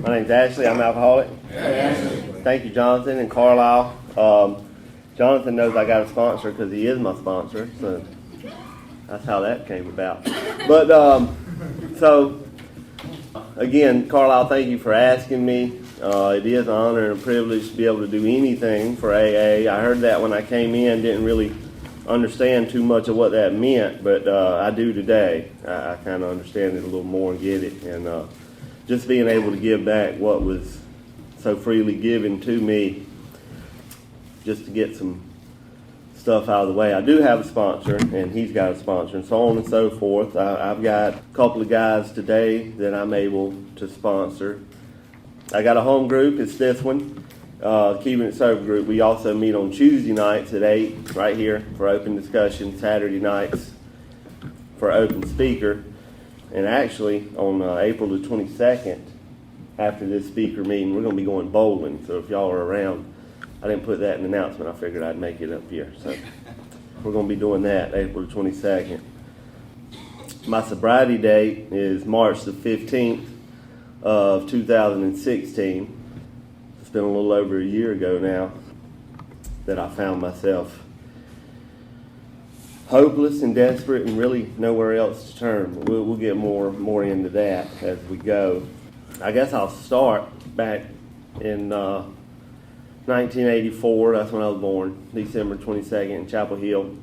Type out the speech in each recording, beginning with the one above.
My name's Ashley. I'm alcoholic. Thank you, Jonathan and Carlisle. Jonathan knows I got a sponsor because he is my sponsor, so that's how that came about. But so again, Carlisle, thank you for asking me. It is an honor and a privilege to be able to do anything for AA. I heard that when I came in, didn't really understand too much of what that meant, but I do today. I kind of understand it a little more and get it, and just being able to give back what was so freely given to me, just to get some stuff out of the way. I do have a sponsor, and he's got a sponsor, and so on and so forth. I've got a couple of guys today that I'm able to sponsor. I got a home group. It's this one, Keeping It Sober group. We also meet on Tuesday nights at 8 right here for open discussion, Saturday nights for open speaker. And actually, on April the 22nd, after this speaker meeting, we're going to be going bowling. So if y'all are around, I didn't put that in the announcement. I figured I'd make it up here. So we're going to be doing that April the 22nd. My sobriety date is March the 15th of 2016. It's been a little over a year ago now that I found myself hopeless and desperate and really nowhere else to turn. We'll get more into that as we go. I guess I'll start back in 1984. That's when I was born, December 22nd in Chapel Hill.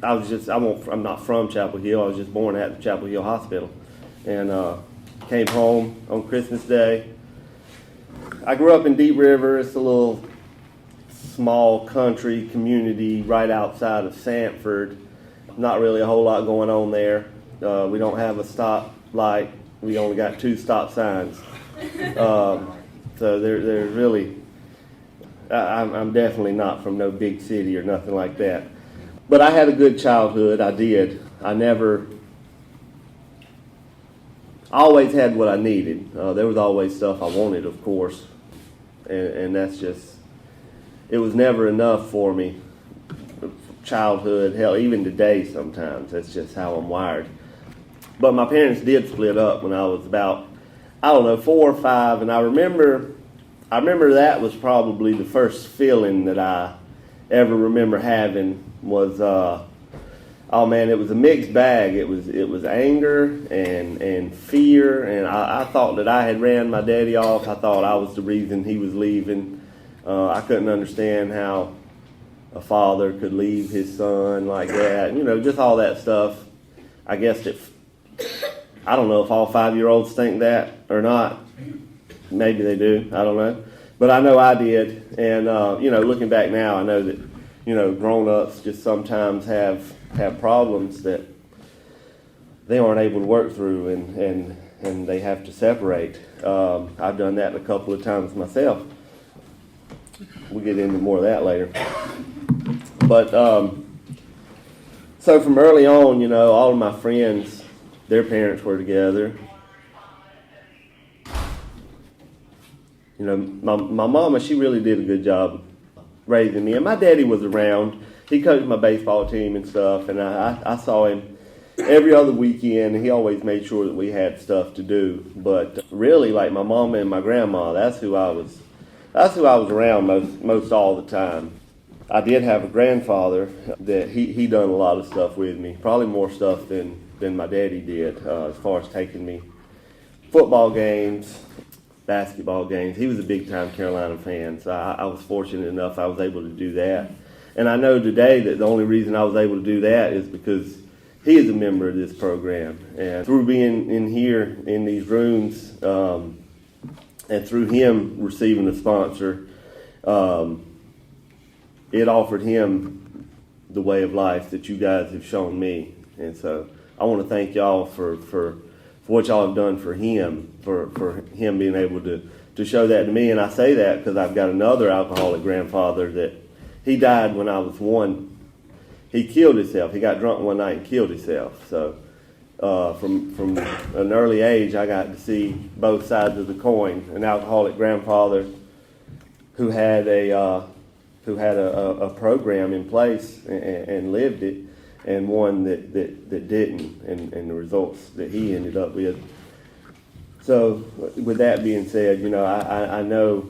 I'm not from Chapel Hill. I was just born at the Chapel Hill Hospital, and came home on Christmas Day. I grew up in Deep River. It's a little small country community right outside of Sanford. Not really a whole lot going on there. We don't have a stop light. We only got 2 stop signs. So there's really, I'm definitely not from no big city or nothing like that. But I had a good childhood. I did. I always had what I needed. There was always stuff I wanted, of course. And that's just, it was never enough for me. Childhood, hell, even today sometimes. That's just how I'm wired. But my parents did split up when I was about, 4 or 5. And I remember that was probably the first feeling that I ever remember having was, it was a mixed bag. It was anger and fear, and I thought that I had ran my daddy off. I thought I was the reason he was leaving. I couldn't understand how a father could leave his son like that. Just all that stuff. I guess I don't know if all 5-year-olds think that or not. Maybe they do. I don't know. But I know I did. And, looking back now, I know that, grown-ups just sometimes have problems that they aren't able to work through, and they have to separate. I've done that a couple of times myself. We'll get into more of that later. But so from early on, all of my friends, their parents were together. My mama, she really did a good job raising me, and my daddy was around. He coached my baseball team and stuff, and I saw him every other weekend, and he always made sure that we had stuff to do. But really, like my mama and my grandma, that's who I was around most all the time. I did have a grandfather that he done a lot of stuff with me, probably more stuff than my daddy did, as far as taking me football games, basketball games. He was a big-time Carolina fan, so I was fortunate enough I was able to do that. And I know today that the only reason I was able to do that is because he is a member of this program. And through being in here in these rooms, and through him receiving a sponsor, it offered him the way of life that you guys have shown me. And so I want to thank y'all for what y'all have done for him, for him being able to show that to me. And I say that because I've got another alcoholic grandfather that he died when I was 1. He killed himself. He got drunk one night and killed himself. So from an early age, I got to see both sides of the coin. An alcoholic grandfather who had a program in place and lived it, and one that didn't, and the results that he ended up with. So with that being said, I know,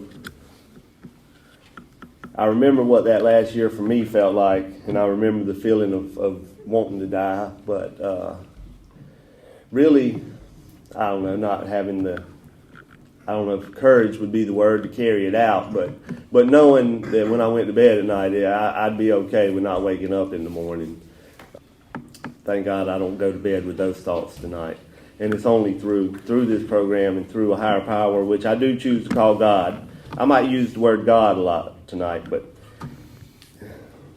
I remember what that last year for me felt like, and I remember the feeling of wanting to die, but really, I don't know, not having I don't know if courage would be the word to carry it out, but knowing that when I went to bed at night, I'd be okay with not waking up in the morning. Thank God I don't go to bed with those thoughts tonight. And it's only through this program and through a higher power, which I do choose to call God. I might use the word God a lot tonight, but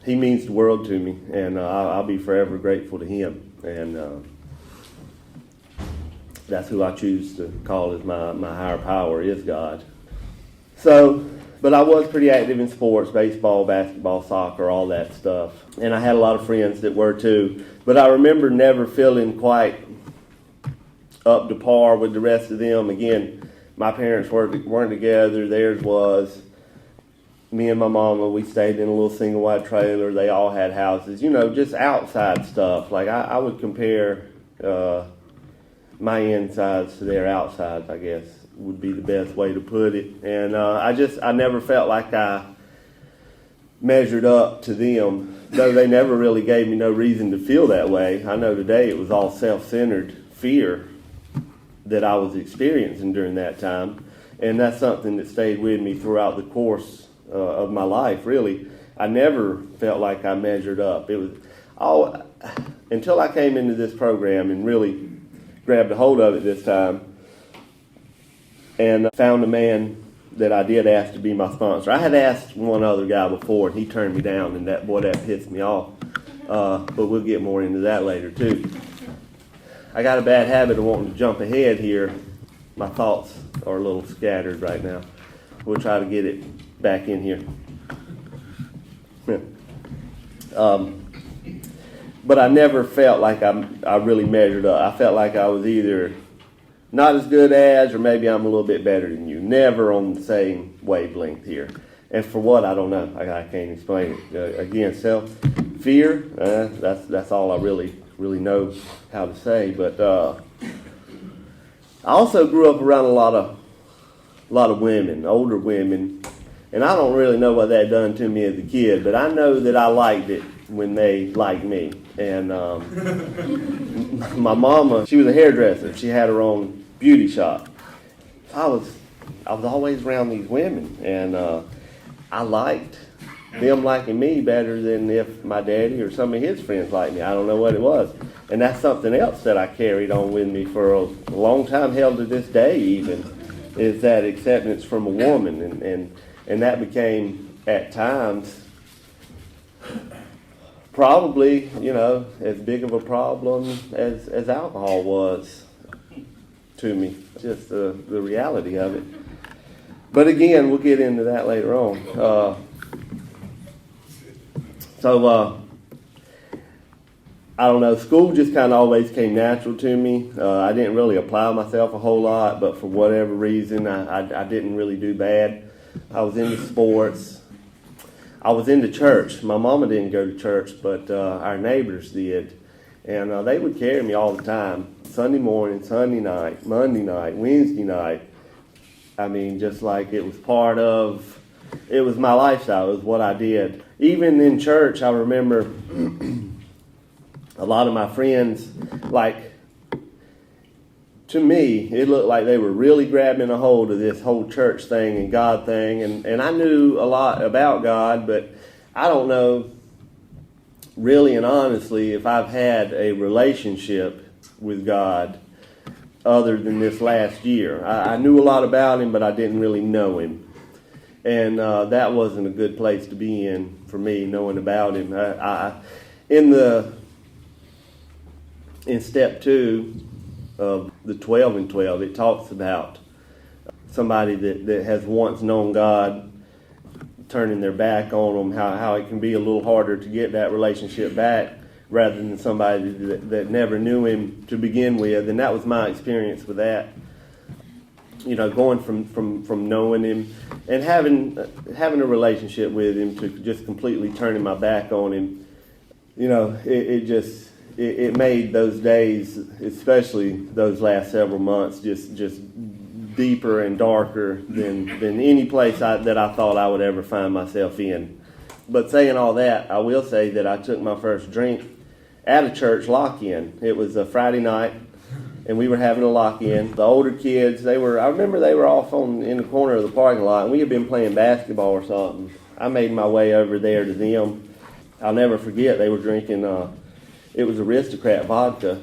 he means the world to me, and I'll be forever grateful to him. And that's who I choose to call as my higher power, is God. So, but I was pretty active in sports, baseball, basketball, soccer, all that stuff. And I had a lot of friends that were too. But I remember never feeling quite up to par with the rest of them. Again, my parents weren't together. Theirs was. Me and my mama, we stayed in a little single wide trailer. They all had houses, just outside stuff. Like I would compare my insides to their outsides, I guess, would be the best way to put it. And I never felt like I measured up to them, though they never really gave me no reason to feel that way. I know today it was all self-centered fear that I was experiencing during that time. And that's something that stayed with me throughout the course of my life, really. I never felt like I measured up. It was all until I came into this program and really grabbed a hold of it this time and found a man that I did ask to be my sponsor. I had asked one other guy before, and he turned me down, and that pissed me off. But we'll get more into that later, too. I got a bad habit of wanting to jump ahead here. My thoughts are a little scattered right now. We'll try to get it back in here. But I never felt like I really measured up. I felt like I was either not as good as, or maybe I'm a little bit better than you. Never on the same wavelength here. And for what, I don't know. I can't explain it. Again, self-fear, that's all I really know how to say. But I also grew up around a lot of women, older women. And I don't really know what that done to me as a kid, but I know that I liked it when they liked me. And my mama, she was a hairdresser. She had her own beauty shop. I was always around these women, and I liked them liking me better than if my daddy or some of his friends liked me. I don't know what it was. And that's something else that I carried on with me for a long time, held to this day even, is that acceptance from a woman. And that became, at times, probably, as big of a problem as alcohol was to me. Just the reality of it. But again, we'll get into that later on. I don't know, school just kind of always came natural to me. I didn't really apply myself a whole lot, but for whatever reason, I didn't really do bad. I was into sports. I was into church. My mama didn't go to church, but our neighbors did. And they would carry me all the time. Sunday morning, Sunday night, Monday night, Wednesday night. I mean, just like it was it was my lifestyle. It was what I did. Even in church, I remember a lot of my friends, to me, it looked like they were really grabbing a hold of this whole church thing and God thing. And I knew a lot about God, but I don't know really and honestly if I've had a relationship with God other than this last year. I knew a lot about him, but I didn't really know him. And that wasn't a good place to be in for me, knowing about him. In step 2 of the 12 and 12, it talks about somebody that has once known God turning their back on them, how it can be a little harder to get that relationship back rather than somebody that never knew him to begin with. And that was my experience with that. Going from knowing him and having a relationship with him to just completely turning my back on him, it made those days, especially those last several months, just deeper and darker than any place that I thought I would ever find myself in. But saying all that, I will say that I took my first drink at a church lock-in. It was a Friday night, and we were having a lock-in. The older kids, I remember they were off in the corner of the parking lot, and we had been playing basketball or something. I made my way over there to them. I'll never forget, they were drinking, it was Aristocrat vodka,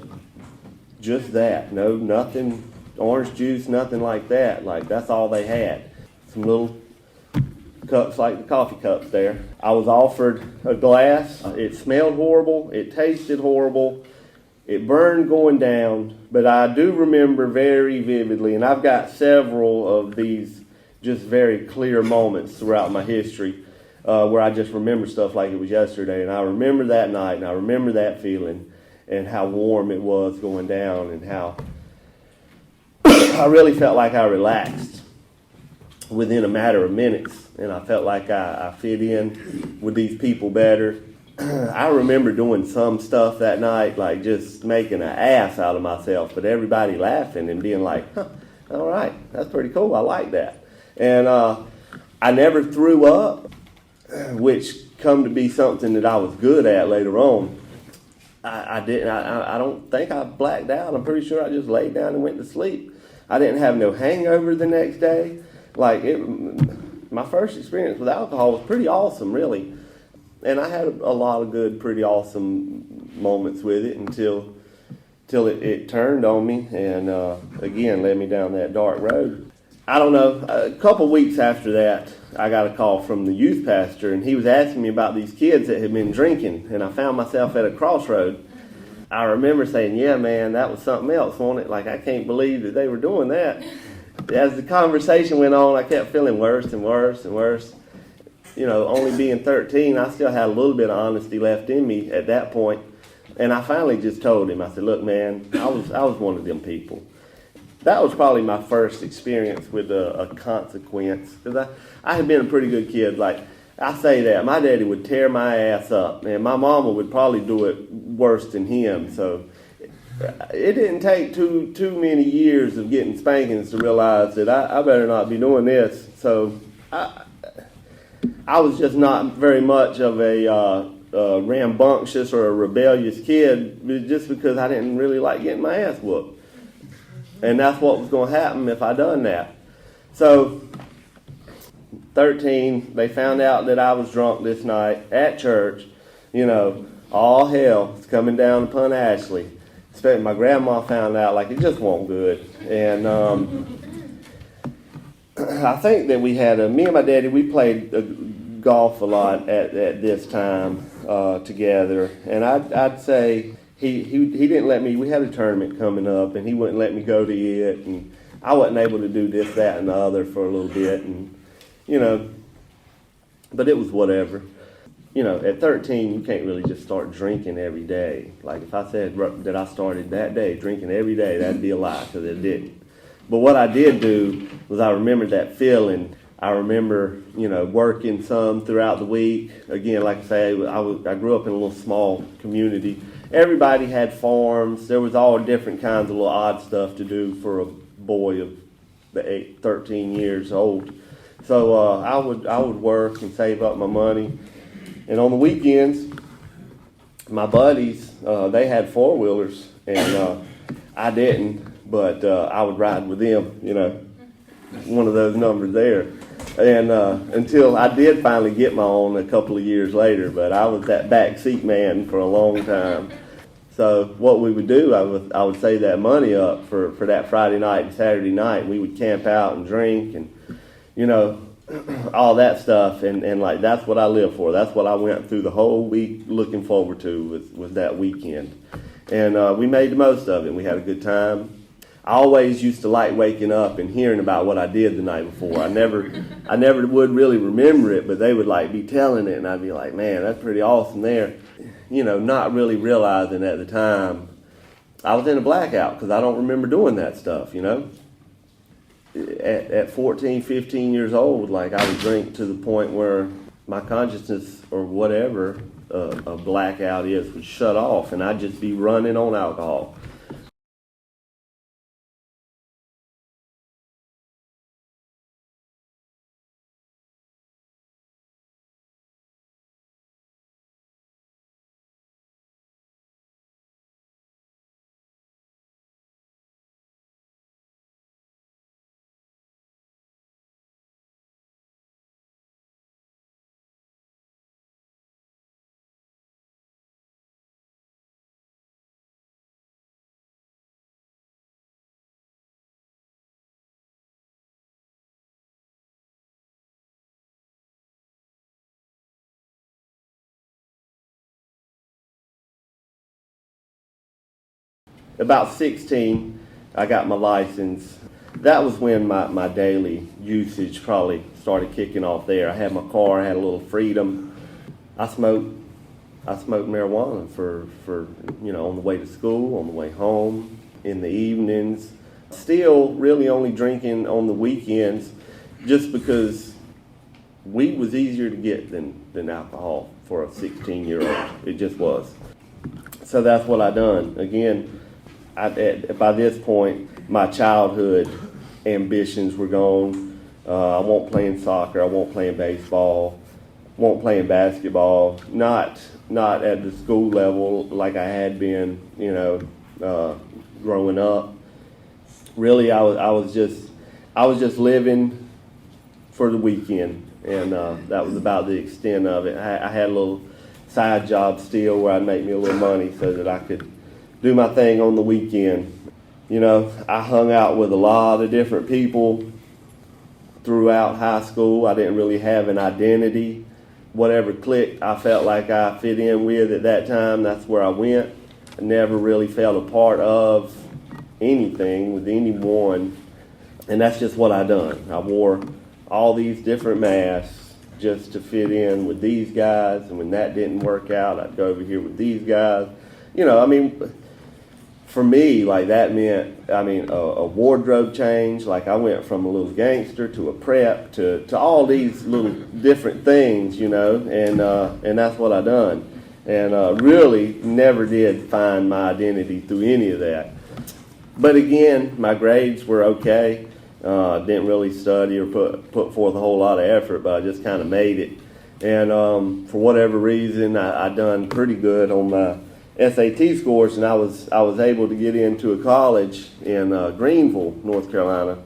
just that. No, nothing, orange juice, nothing like that. Like, that's all they had. Some little cups like the coffee cups there. I was offered a glass. It smelled horrible. It tasted horrible. It burned going down. But I do remember very vividly, and I've got several of these just very clear moments throughout my history where I just remember stuff like it was yesterday. And I remember that night, and I remember that feeling, and how warm it was going down, and how I really felt like I relaxed within a matter of minutes. And I felt like I fit in with these people better. I remember doing some stuff that night, like just making an ass out of myself, but everybody laughing and being like, huh, all right, that's pretty cool. I like that. And I never threw up, which come to be something that I was good at later on. I didn't. I don't think I blacked out. I'm pretty sure I just laid down and went to sleep. I didn't have no hangover the next day. My first experience with alcohol was pretty awesome, really. And I had a lot of good, pretty awesome moments with it until it turned on me and, again, led me down that dark road. I don't know, a couple weeks after that, I got a call from the youth pastor, and he was asking me about these kids that had been drinking, and I found myself at a crossroad. I remember saying, yeah, man, that was something else, wasn't it? Like, I can't believe that they were doing that. As the conversation went on, I kept feeling worse and worse and worse. You know, only being 13, I still had a little bit of honesty left in me at that point. And I finally just told him, I said, look, man, I was one of them people. That was probably my first experience with a consequence. Because I had been a pretty good kid. Like, I say that. My daddy would tear my ass up. And my mama would probably do it worse than him. So it didn't take too many years of getting spankings to realize that I better not be doing this. So I was just not very much of a rambunctious or a rebellious kid, just because I didn't really like getting my ass whooped. And that's what was going to happen if I done that. So 13, they found out that I was drunk this night at church. You know, all hell is coming down upon Ashley. Especially my grandma found out, like, it just wasn't good. And I think that we had me and my daddy, we played golf a lot at this time together. And I'd say he didn't let me, we had a tournament coming up, and he wouldn't let me go to it. And I wasn't able to do this, that, and the other for a little bit. And, you know, but it was whatever. You know, at 13, you can't really just start drinking every day. Like, if I said that I started that day drinking every day, that'd be a lie, because it didn't. But what I did do was I remembered that feeling. I remember, you know, working some throughout the week. Again, like I say, I grew up in a little small community. Everybody had farms. There was all different kinds of little odd stuff to do for a boy of 13 years old. So I would work and save up my money. And on the weekends, my buddies, they had four-wheelers, and I didn't, but I would ride with them, you know, one of those numbers there. And until I did finally get my own a couple of years later, but I was that backseat man for a long time. So what we would do, I would save that money up for that Friday night and Saturday night. We would camp out and drink and, you know, all that stuff, and like, that's what I live for. That's what I went through the whole week looking forward to was that weekend. And we made the most of it. We had a good time. I always used to like waking up and hearing about what I did the night before. I never would really remember it, but they would like be telling it, and I'd be like, man, that's pretty awesome there. You know, not really realizing at the time I was in a blackout, because I don't remember doing that stuff, you know. At 14, 15 years old, like, I would drink to the point where my consciousness or whatever a blackout is would shut off, and I'd just be running on alcohol. About 16, I got my license. That was when my daily usage probably started kicking off there. I had my car, I had a little freedom. I smoked marijuana for on the way to school, on the way home, in the evenings. Still really only drinking on the weekends just because weed was easier to get than alcohol for a 16-year-old. It just was. So that's what I done. Again, by this point, my childhood ambitions were gone. I wasn't playing soccer. I wasn't playing baseball. Wasn't playing basketball. Not at the school level like I had been, growing up. Really, I was just living for the weekend, and that was about the extent of it. I had a little side job still where I'd make me a little money so that I could do my thing on the weekend. I hung out with a lot of different people throughout high school. I didn't really have an identity. Whatever clique I felt like I fit in with at that time, that's where I went. I never really felt a part of anything with anyone, and that's just what I done. I wore all these different masks just to fit in with these guys, and when that didn't work out, I'd go over here with these guys. For me, like that meant, a wardrobe change. Like I went from a little gangster to a prep to all these little different things, and that's what I done. And really never did find my identity through any of that. But again, my grades were okay. Didn't really study or put forth a whole lot of effort, but I just kind of made it. And for whatever reason, I done pretty good on my SAT scores, and I was able to get into a college in Greenville, North Carolina.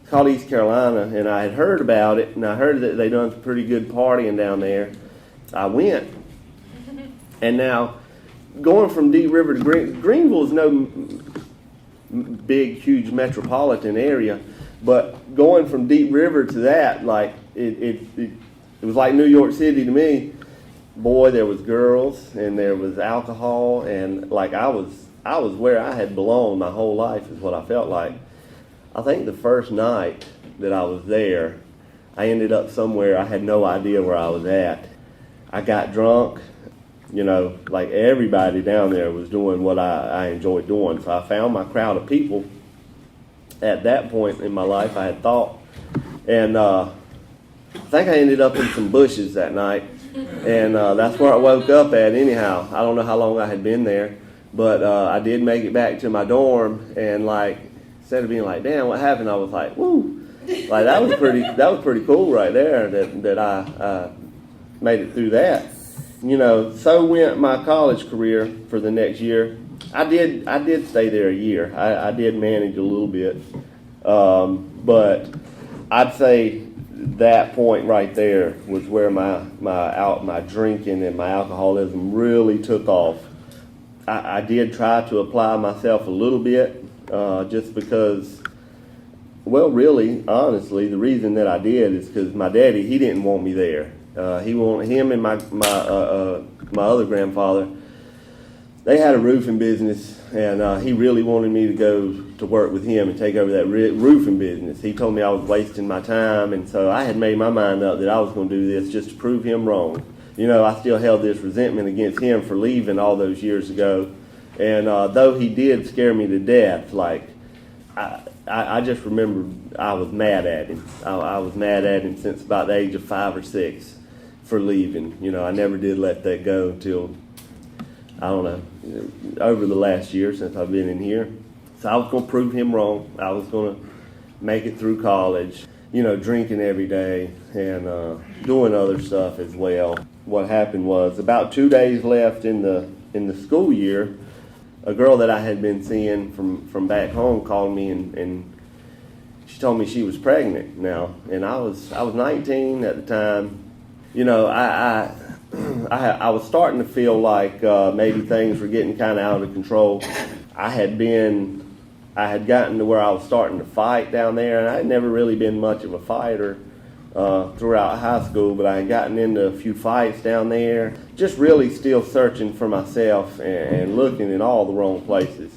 It's called East Carolina, and I had heard about it, and I heard that they done some pretty good partying down there. I went, and now going from Deep River to Greenville is no big, huge metropolitan area, but going from Deep River to that, like it was like New York City to me. Boy, there was girls and there was alcohol, and like I was where I had belonged my whole life is what I felt like. I think the first night that I was there, I ended up somewhere I had no idea where I was at. I got drunk, like everybody down there was doing what I enjoyed doing. So I found my crowd of people at that point in my life, I had thought. And I think I ended up in some bushes that night. And that's where I woke up at anyhow. I don't know how long I had been there, but I did make it back to my dorm, and like instead of being like, damn, what happened, I was like, woo. Like that was pretty cool right there that I made it through that. So went my college career for the next year. I did stay there a year. I did manage a little bit. But I'd say that point right there was where my drinking and my alcoholism really took off. I did try to apply myself a little bit, just because, well, really, honestly, the reason that I did is because my daddy, he didn't want me there. He wanted him and my other grandfather. They had a roofing business, and he really wanted me to go to work with him and take over that roofing business. He told me I was wasting my time, and so I had made my mind up that I was going to do this just to prove him wrong. I still held this resentment against him for leaving all those years ago, and though he did scare me to death, like I just remember I was mad at him. I was mad at him since about the age of 5 or 6. for leaving. I never did let that go until, I don't know, over the last year since I've been in here. So I was going to prove him wrong. I was going to make it through college, drinking every day and doing other stuff as well. What happened was about 2 days left in the school year, a girl that I had been seeing from back home called me and she told me she was pregnant now, and I was 19 at the time. I was starting to feel like maybe things were getting kind of out of control. I had gotten to where I was starting to fight down there, and I had never really been much of a fighter throughout high school, but I had gotten into a few fights down there, just really still searching for myself and looking in all the wrong places.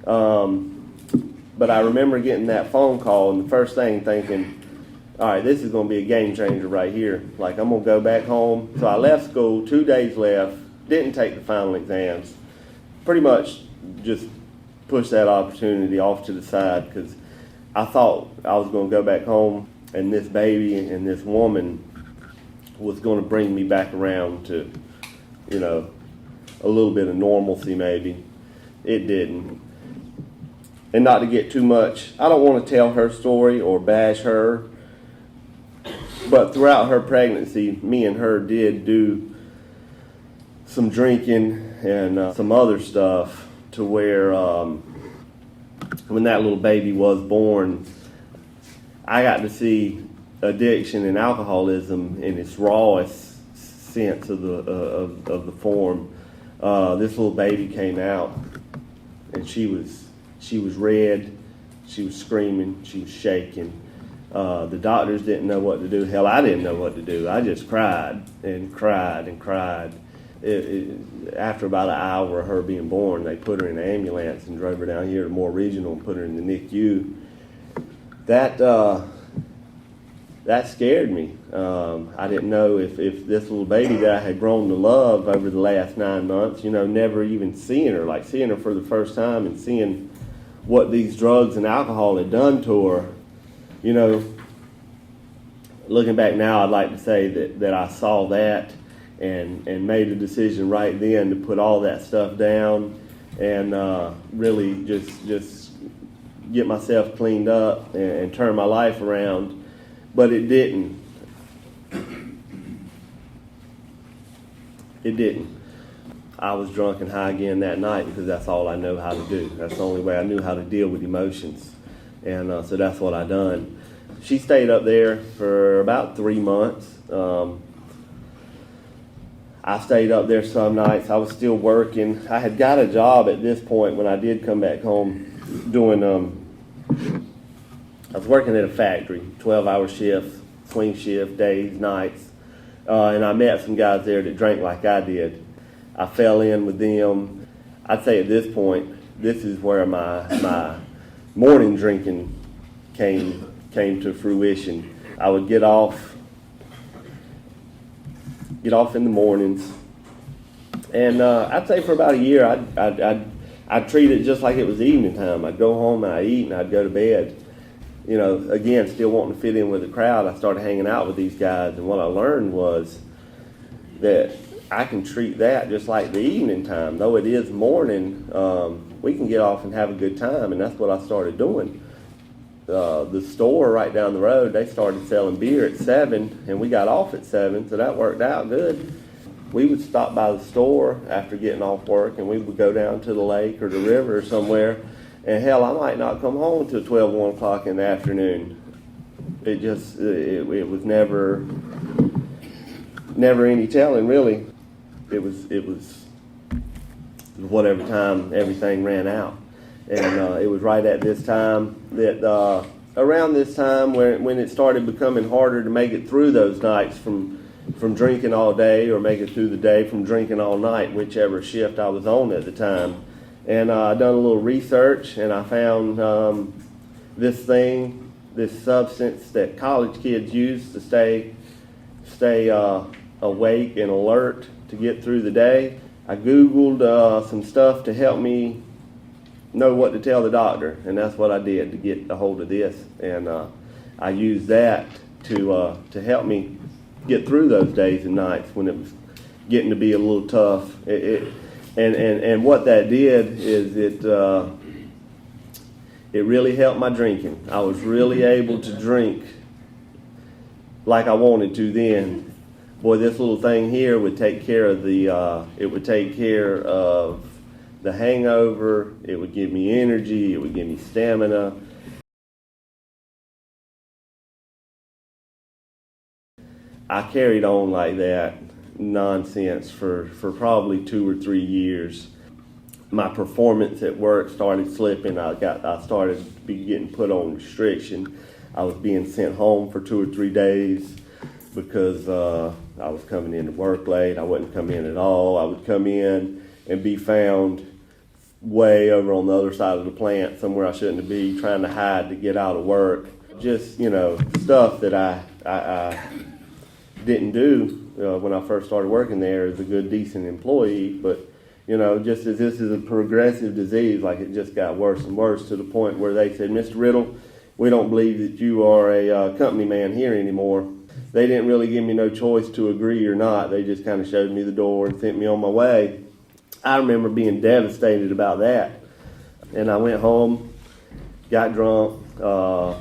But I remember getting that phone call, and the first thing thinking, all right, this is going to be a game changer right here. Like, I'm going to go back home. So I left school, 2 days left, didn't take the final exams, pretty much just pushed that opportunity off to the side because I thought I was going to go back home and this baby and this woman was going to bring me back around to, a little bit of normalcy maybe. It didn't. And not to get too much, I don't want to tell her story or bash her, but throughout her pregnancy, me and her did do some drinking and some other stuff to where when that little baby was born, I got to see addiction and alcoholism in its rawest sense of the form. This little baby came out, and she was red, she was screaming, she was shaking. The doctors didn't know what to do. Hell, I didn't know what to do. I just cried and cried and cried. After about an hour of her being born, they put her in an ambulance and drove her down here to more regional and put her in the NICU. That scared me. I didn't know if this little baby that I had grown to love over the last 9 months, never even seeing her for the first time and seeing what these drugs and alcohol had done to her. Looking back now, I'd like to say that I saw that and made a decision right then to put all that stuff down and really just get myself cleaned up and turn my life around. But it didn't. It didn't. I was drunk and high again that night because that's all I know how to do. That's the only way I knew how to deal with emotions. And so that's what I done. She stayed up there for about 3 months. I stayed up there some nights. I was still working. I had got a job at this point when I did come back home doing, I was working at a factory, 12-hour shifts, swing shift, days, nights. And I met some guys there that drank like I did. I fell in with them. I'd say at this point, this is where my morning drinking came to fruition. I would get off in the mornings, and I'd say for about a year, I'd treat it just like it was evening time. I'd go home and I'd eat and I'd go to bed. Again, still wanting to fit in with the crowd, I started hanging out with these guys, and what I learned was that I can treat that just like the evening time. Though it is morning, we can get off and have a good time, and that's what I started doing. The store right down the road, they started selling beer at 7, and we got off at 7, so that worked out good. We would stop by the store after getting off work, and we would go down to the lake or the river or somewhere, and hell, I might not come home until 12, 1 o'clock in the afternoon. It was never any telling, really. It was whatever time everything ran out. And it was right at this time that, around this time when it started becoming harder to make it through those nights from drinking all day or make it through the day from drinking all night, whichever shift I was on at the time. And I done a little research, and I found this substance that college kids use to stay awake and alert to get through the day. I Googled some stuff to help me know what to tell the doctor, and that's what I did to get a hold of this. And I used that to help me get through those days and nights when it was getting to be a little tough. And what that did is it really helped my drinking. I was really able to drink like I wanted to then. Boy, this little thing here would take care of the hangover. It would give me energy. It would give me stamina. I carried on like that nonsense for probably 2 or 3 years. My performance at work started slipping. I started to be getting put on restriction. I was being sent home for 2 or 3 days because I was coming in to work late. I wouldn't come in at all. I would come in and be found way over on the other side of the plant, somewhere I shouldn't be, trying to hide to get out of work. Just, stuff that I didn't do when I first started working there as a good, decent employee. But, just as this is a progressive disease, like it just got worse and worse to the point where they said, Mr. Riddle, we don't believe that you are a company man here anymore. They didn't really give me no choice to agree or not. They just kind of showed me the door and sent me on my way. I remember being devastated about that. And I went home, got drunk, because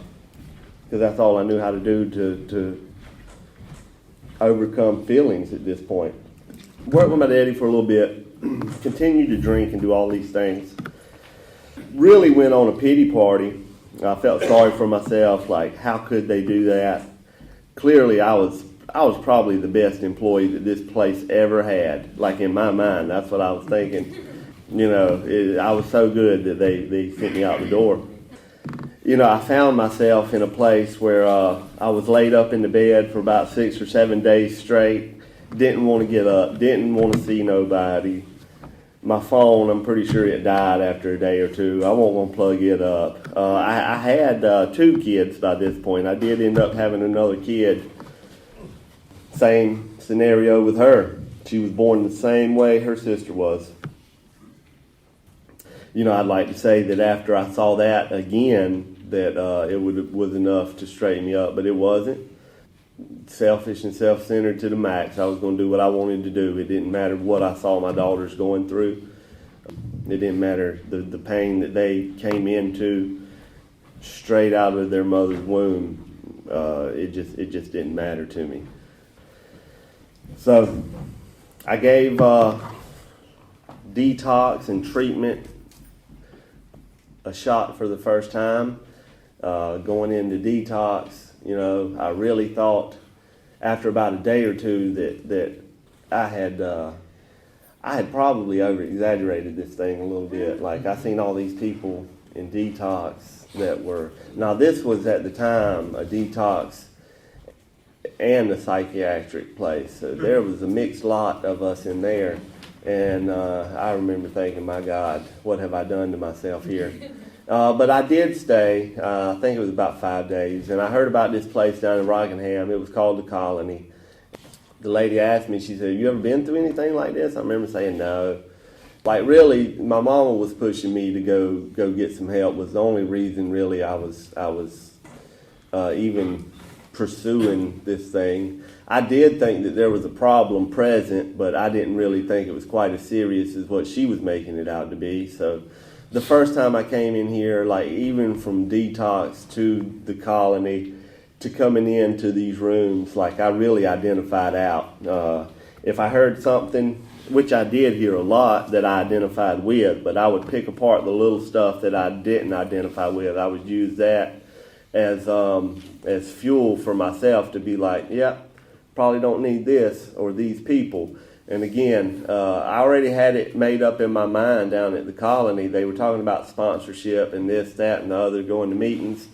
that's all I knew how to do to overcome feelings at this point. Worked with my daddy for a little bit, continued to drink and do all these things. Really went on a pity party. I felt sorry for myself, like how could they do that? Clearly I was probably the best employee that this place ever had. Like in my mind, that's what I was thinking. I was so good that they sent me out the door. I found myself in a place where I was laid up in the bed for about 6 or 7 days straight. Didn't want to get up, didn't want to see nobody. My phone, I'm pretty sure it died after a day or two. I won't want to plug it up. I had 2 kids by this point. I did end up having another kid. Same scenario with her. She was born the same way her sister was. I'd like to say that after I saw that again, that it was enough to straighten me up, but it wasn't. Selfish and self-centered to the max. I was going to do what I wanted to do. It didn't matter what I saw my daughters going through. It didn't matter the pain that they came into straight out of their mother's womb. It just didn't matter to me. So I gave detox and treatment a shot for the first time. Going into detox, I really thought after about a day or two that I had probably over-exaggerated this thing a little bit. Like I seen all these people in detox that were, now this was at the time a detox and a psychiatric place. So there was a mixed lot of us in there. And I remember thinking, my God, what have I done to myself here? But I did stay, I think it was about 5 days, and I heard about this place down in Rockingham. It was called The Colony. The lady asked me, she said, "You ever been through anything like this?" I remember saying no. Like really, my mama was pushing me to go get some help. Was the only reason really I was even pursuing this thing. I did think that there was a problem present, but I didn't really think it was quite as serious as what she was making it out to be. So the first time I came in here, like even from detox to the colony to coming into these rooms, like I really identified out. If I heard something, which I did hear a lot that I identified with, but I would pick apart the little stuff that I didn't identify with. I would use that as fuel for myself to be like, yep, probably don't need this or these people. And again, I already had it made up in my mind down at the colony. They were talking about sponsorship and this, that, and the other, going to meetings.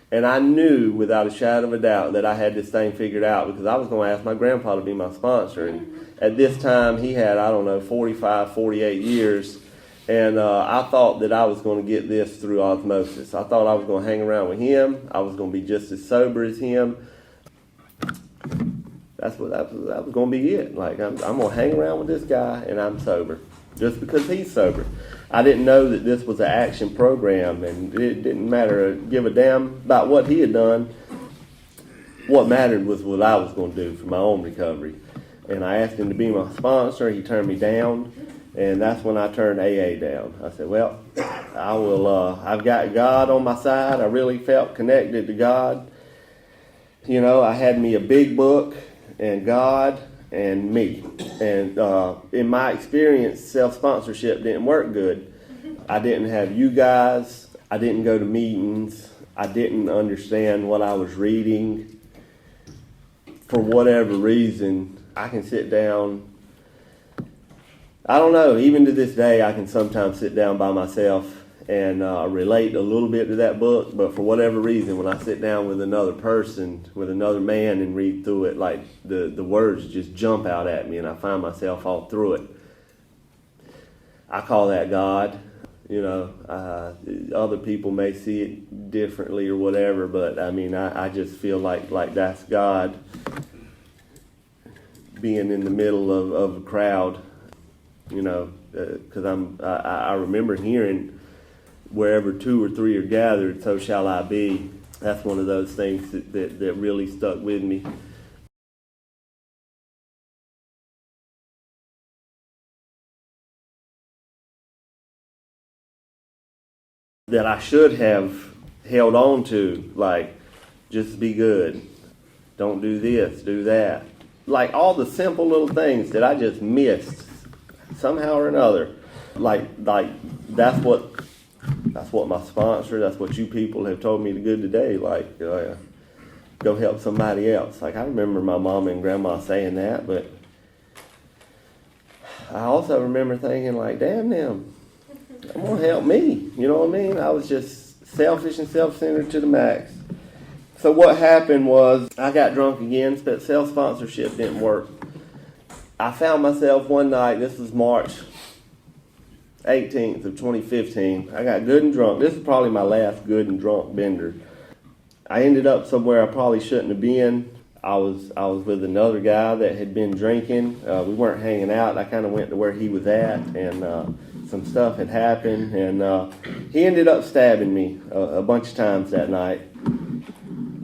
And I knew without a shadow of a doubt that I had this thing figured out because I was going to ask my grandpa to be my sponsor. And at this time, he had, 45, 48 years. And I thought that I was going to get this through osmosis. I thought I was going to hang around with him. I was going to be just as sober as him. That was going to be it. Like, I'm going to hang around with this guy, and I'm sober. Just because he's sober. I didn't know that this was an action program, and it didn't matter, give a damn about what he had done. What mattered was what I was going to do for my own recovery. And I asked him to be my sponsor. He turned me down, and that's when I turned AA down. I said, well, I will. I've got God on my side. I really felt connected to God. You know, I had me a big book and God and me. And in my experience, self-sponsorship didn't work good. I didn't have you guys. I didn't go to meetings. I didn't understand what I was reading. For whatever reason, I can sit down. I don't know, even to this day, I can sometimes sit down by myself and relate a little bit to that book, but for whatever reason, when I sit down with another person, with another man and read through it, like the words just jump out at me and I find myself all through it. I call that God. You know, other people may see it differently or whatever, but I mean, I just feel like that's God being in the middle of a crowd, you know, because I remember hearing, wherever 2 or 3 are gathered, so shall I be. That's one of those things that really stuck with me. That I should have held on to, like, just be good. Don't do this, do that. Like all the simple little things that I just missed somehow or another. Like that's what my sponsor, that's what you people have told me to do today. Like, go help somebody else. Like, I remember my mom and grandma saying that, but I also remember thinking, like, damn them, I'm going to help me. You know what I mean? I was just selfish and self-centered to the max. So what happened was I got drunk again, but self-sponsorship didn't work. I found myself one night, this was March 18th of 2015. I got good and drunk. This is probably my last good and drunk bender. I ended up somewhere I probably shouldn't have been. I was with another guy that had been drinking. We weren't hanging out. I kind of went to where he was at, and some stuff had happened, and he ended up stabbing me a bunch of times that night.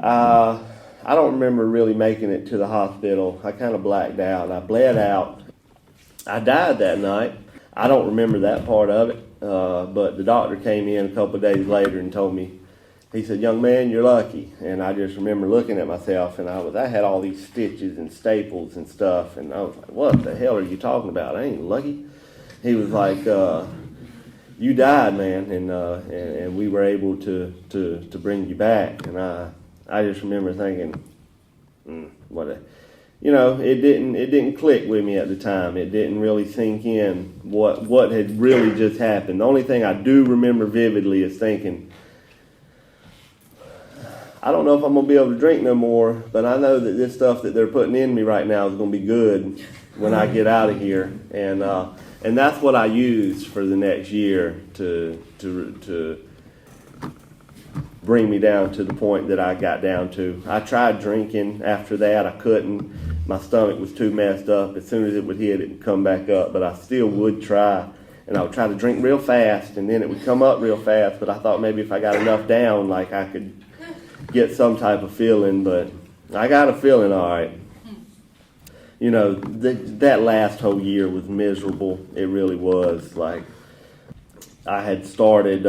I don't remember really making it to the hospital. I kind of blacked out. I bled out. I died that night. I don't remember that part of it, but the doctor came in a couple of days later and told me, he said, young man, you're lucky. And I just remember looking at myself, and I had all these stitches and staples and stuff, and I was like, what the hell are you talking about? I ain't lucky. He was like, you died, man, and we were able to bring you back. And I just remember thinking, you know, it didn't click with me at the time. It didn't really sink in what had really just happened. The only thing I do remember vividly is thinking, I don't know if I'm going to be able to drink no more, but I know that this stuff that they're putting in me right now is going to be good when I get out of here. And that's what I used for the next year to bring me down to the point that I got down to. I tried drinking after that. I couldn't. My stomach was too messed up. As soon as it would hit, it would come back up. But I still would try. And I would try to drink real fast, and then it would come up real fast. But I thought maybe if I got enough down, like I could get some type of feeling. But I got a feeling all right. You know, that last whole year was miserable. It really was. Like, I had started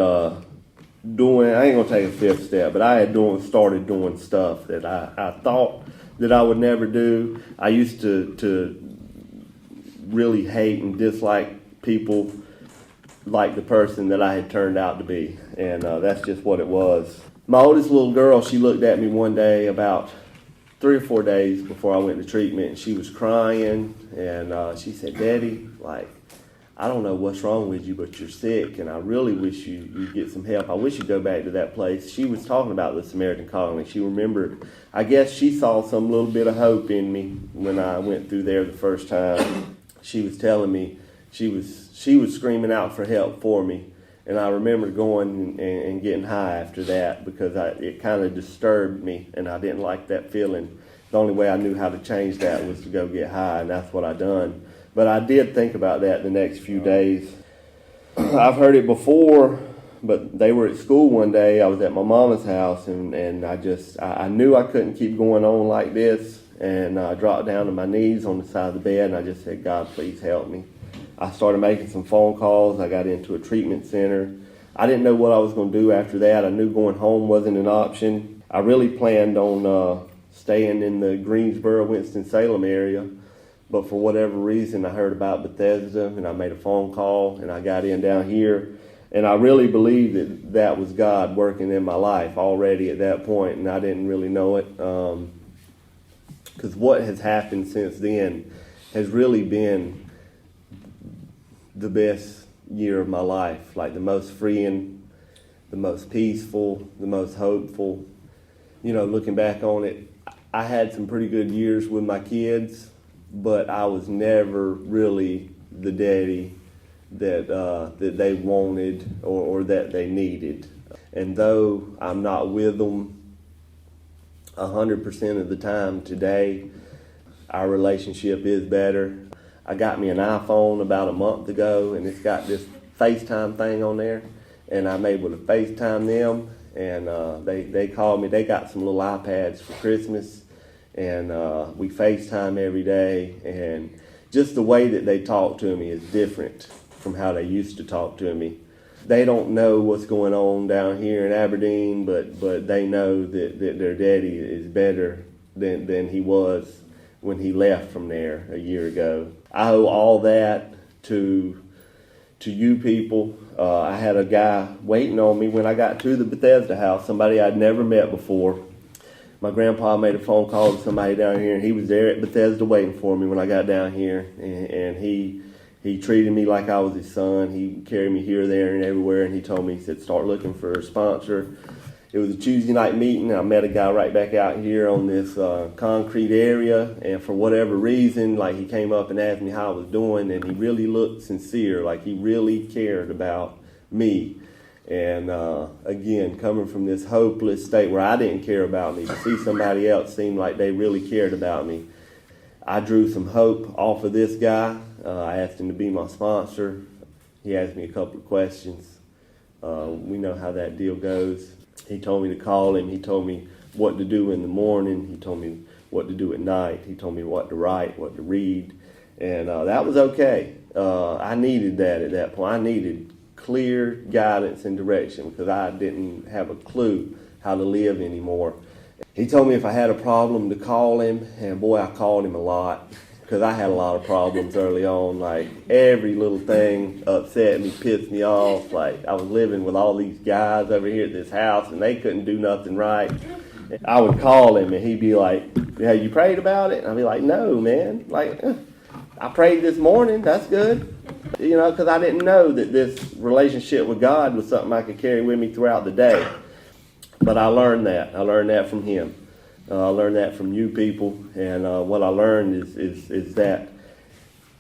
doing, I ain't going to take a fifth step, but I had started doing stuff that I thought that I would never do. I used to really hate and dislike people like the person that I had turned out to be. And that's just what it was. My oldest little girl, she looked at me one day about 3 or 4 days before I went to treatment, and she was crying, and she said, Daddy, like, I don't know what's wrong with you, but you're sick, and I really wish you'd get some help. I wish you'd go back to that place. She was talking about the Samaritan colony. She remembered, I guess she saw some little bit of hope in me when I went through there the first time. She was telling me, she was screaming out for help for me. And I remember going and getting high after that because it kind of disturbed me, and I didn't like that feeling. The only way I knew how to change that was to go get high, and that's what I done. But I did think about that the next few days. I've heard it before, But they were at school one day. I was at my mama's house, and I knew I couldn't keep going on like this. And I dropped down to my knees on the side of the bed, and I just said, God, please help me. I started making some phone calls. I got into a treatment center. I didn't know what I was going to do after that. I knew going home wasn't an option. I really planned on staying in the Greensboro, Winston-Salem area. But for whatever reason, I heard about Bethesda, and I made a phone call, and I got in down here. And I really believed that that was God working in my life already at that point, and I didn't really know it. Because what has happened since then has really been the best year of my life, like the most freeing, the most peaceful, the most hopeful. You know, looking back on it, I had some pretty good years with my kids, but I was never really the daddy that they wanted or that they needed. And though I'm not with them 100% of the time today, our relationship is better. I got me an iPhone about a month ago, and it's got this FaceTime thing on there, and I'm able to FaceTime them, and they called me. They got some little iPads for Christmas, and we FaceTime every day, and just the way that they talk to me is different from how they used to talk to me. They don't know what's going on down here in Aberdeen, but they know that their daddy is better than he was when he left from there a year ago. I owe all that to you people. I had a guy waiting on me when I got to the Bethesda house, somebody I'd never met before. My grandpa made a phone call to somebody down here, and he was there at Bethesda waiting for me when I got down here, and he treated me like I was his son. He carried me here, there, and everywhere, and he told me, he said, start looking for a sponsor. It was a Tuesday night meeting. I met a guy right back out here on this concrete area, and for whatever reason, like, he came up and asked me how I was doing, and he really looked sincere, like he really cared about me. And again, coming from this hopeless state where I didn't care about me, to see somebody else seem like they really cared about me, I drew some hope off of this guy. I asked him to be my sponsor. He asked me a couple of questions. We know how that deal goes. He told me to call him. He told me what to do in the morning. He told me what to do at night. He told me what to write, what to read. And that was okay. I needed that at that point. I needed clear guidance and direction because I didn't have a clue how to live anymore. He told me if I had a problem to call him, and boy, I called him a lot because I had a lot of problems early on. Like, every little thing upset me, pissed me off. Like, I was living with all these guys over here at this house, and they couldn't do nothing right. I would call him, and he'd be like, "Yeah, you prayed about it?" And I'd be like, "No, man. Like, I prayed this morning. That's good." You know, because I didn't know that this relationship with God was something I could carry with me throughout the day. But I learned that. I learned that from him. I learned that from you people. And what I learned is that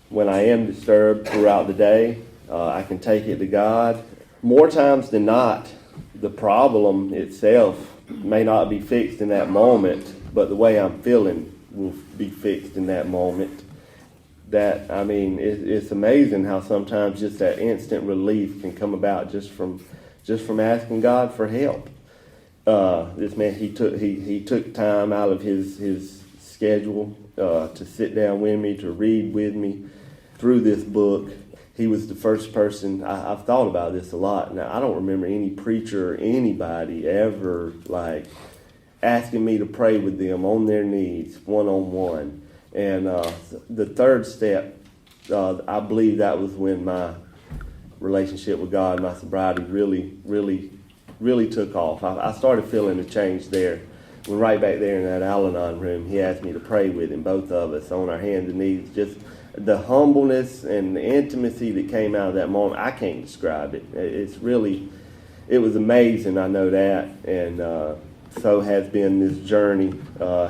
when I am disturbed throughout the day, I can take it to God. More times than not, the problem itself may not be fixed in that moment, but the way I'm feeling will be fixed in that moment. That, I mean, it's amazing how sometimes just that instant relief can come about just from asking God for help. This man, he took time out of his schedule to sit down with me, to read with me through this book. He was the first person. I've thought about this a lot. Now, I don't remember any preacher or anybody ever like asking me to pray with them on their knees, one-on-one. And the third step, I believe that was when my relationship with God, my sobriety really took off. I started feeling a change there. When right back there in that Al-Anon room, he asked me to pray with him, both of us, on our hands and knees. Just the humbleness and the intimacy that came out of that moment, I can't describe it. It was amazing, I know that. And so has been this journey.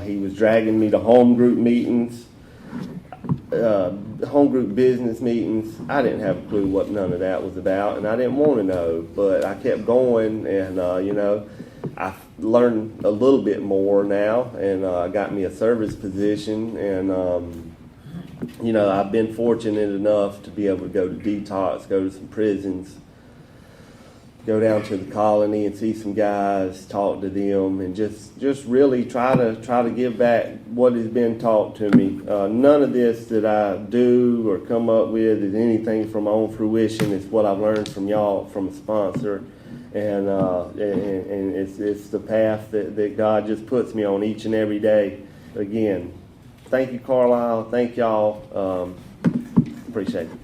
He was dragging me to home group meetings, home group business meetings. I didn't have a clue what none of that was about, and I didn't want to know, but I kept going, and I learned a little bit more now, and I got me a service position, and I've been fortunate enough to be able to go to detox, go to some prisons. go down to the colony and see some guys, talk to them, and just really try to give back what has been taught to me. None of this that I do or come up with is anything from my own fruition. It's what I've learned from y'all, from a sponsor, and it's the path that God just puts me on each and every day. Again, thank you, Carlisle. Thank y'all. Appreciate it.